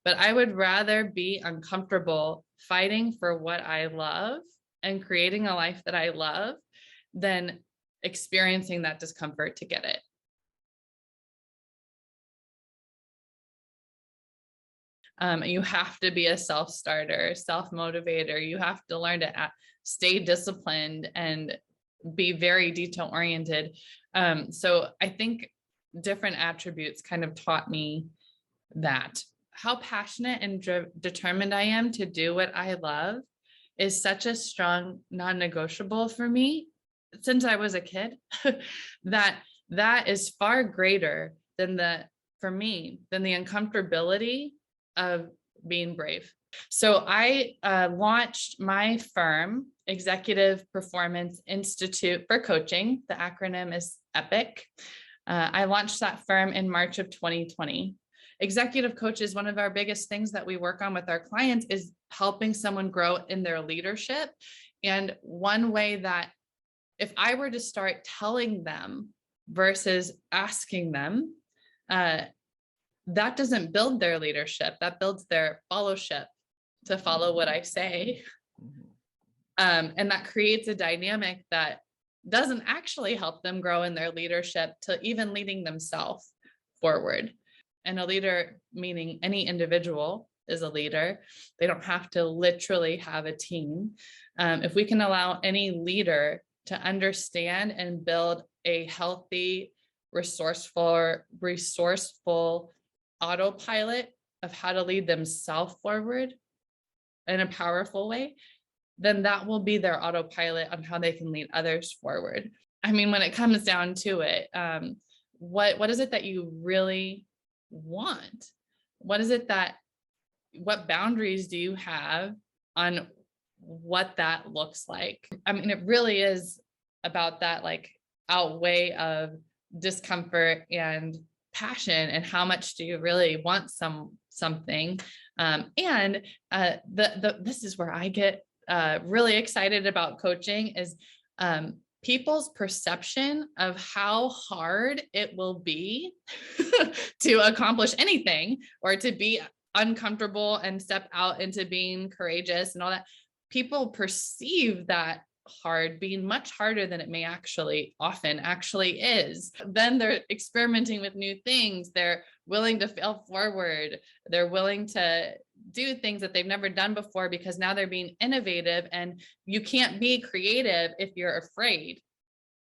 but I would rather be uncomfortable fighting for what I love and creating a life that I love than experiencing that discomfort to get it. You have to be a self-starter, self-motivator. You have to learn to stay disciplined and be very detail-oriented. So I think different attributes kind of taught me that. How passionate and determined I am to do what I love is such a strong non-negotiable for me since I was a kid, that is far greater than for me, than the uncomfortability of being brave. So I launched my firm, Executive Performance Institute for Coaching. The acronym is EPIC. I launched that firm in March of 2020. Executive coach is one of our biggest things that we work on with our clients, is helping someone grow in their leadership. And one way that, if I were to start telling them versus asking them, that doesn't build their leadership. That builds their followship, to follow what I say. And that creates a dynamic that doesn't actually help them grow in their leadership to even leading themselves forward. And a leader, meaning any individual is a leader. They don't have to literally have a team. If we can allow any leader to understand and build a healthy, resourceful autopilot of how to lead themselves forward in a powerful way, then that will be their autopilot on how they can lead others forward. I mean, when it comes down to it, what is it that you really want? What boundaries do you have on what that looks like? I mean, it really is about that like outweigh of discomfort and passion, and how much do you really want something. This is where I get really excited about coaching is people's perception of how hard it will be to accomplish anything, or to be uncomfortable and step out into being courageous and all that. People perceive that hard being much harder than it may often actually is. Then they're experimenting with new things. They're willing to fail forward. They're willing to do things that they've never done before, because now they're being innovative, and you can't be creative if you're afraid.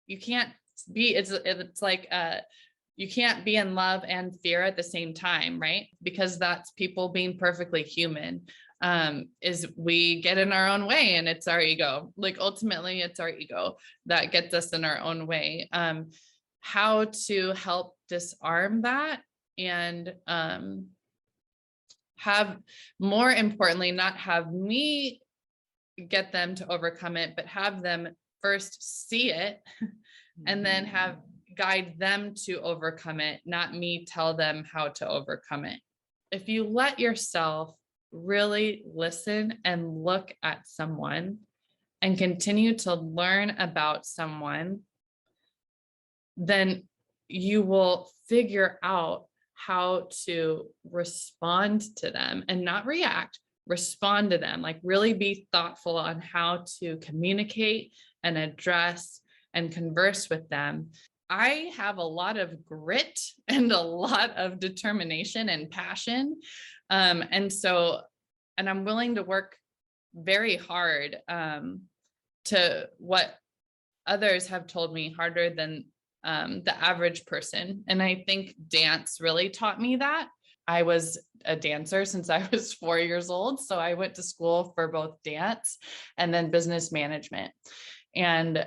You can't be, it's like, you can't be in love and fear at the same time, right? Because that's people being perfectly human. Is we get in our own way, and it's our ego. Like ultimately it's our ego that gets us in our own way. How to help disarm that, and have, more importantly, not have me get them to overcome it, but have them first see it and then guide them to overcome it, not me tell them how to overcome it. If you let yourself really listen and look at someone and continue to learn about someone, then you will figure out how to respond to them and not react, respond to them, like really be thoughtful on how to communicate and address and converse with them. I have a lot of grit and a lot of determination and passion. And I'm willing to work very hard to what others have told me harder than the average person. And I think dance really taught me that. I was a dancer since I was 4 years old. So I went to school for both dance and then business management. And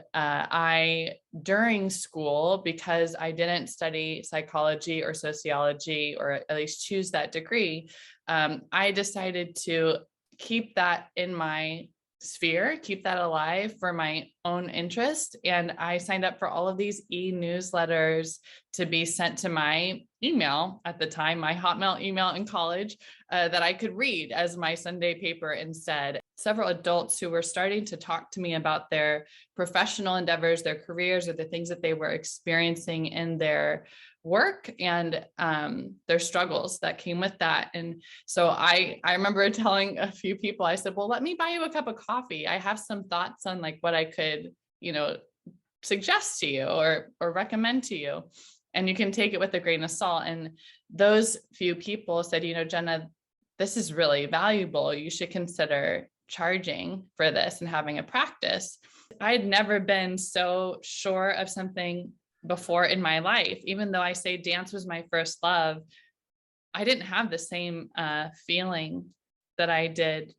during school, because I didn't study psychology or sociology, or at least choose that degree, I decided to keep that in my sphere, keep that alive for my own interest. And I signed up for all of these e-newsletters to be sent to my email at the time, my Hotmail email in college, that I could read as my Sunday paper instead. Several adults who were starting to talk to me about their professional endeavors, their careers, or the things that they were experiencing in their work and their struggles that came with that. And so I remember telling a few people, I said, well, let me buy you a cup of coffee. I have some thoughts on like what I could, suggest to you or recommend to you. And you can take it with a grain of salt. And those few people said, Jenna, this is really valuable. You should consider charging for this and having a practice. I had never been so sure of something before in my life. Even though I say dance was my first love, I didn't have the same feeling that I did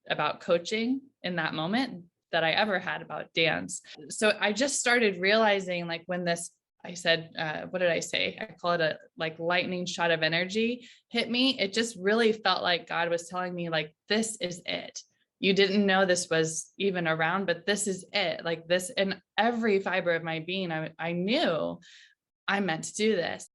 about coaching in that moment that I ever had about dance. So I just started realizing, like, when this, I said, what did I say? I call it a like lightning shot of energy hit me. It just really felt like God was telling me, like, this is it. You didn't know this was even around, but this is it. Like, this, in every fiber of my being, I knew I meant to do this.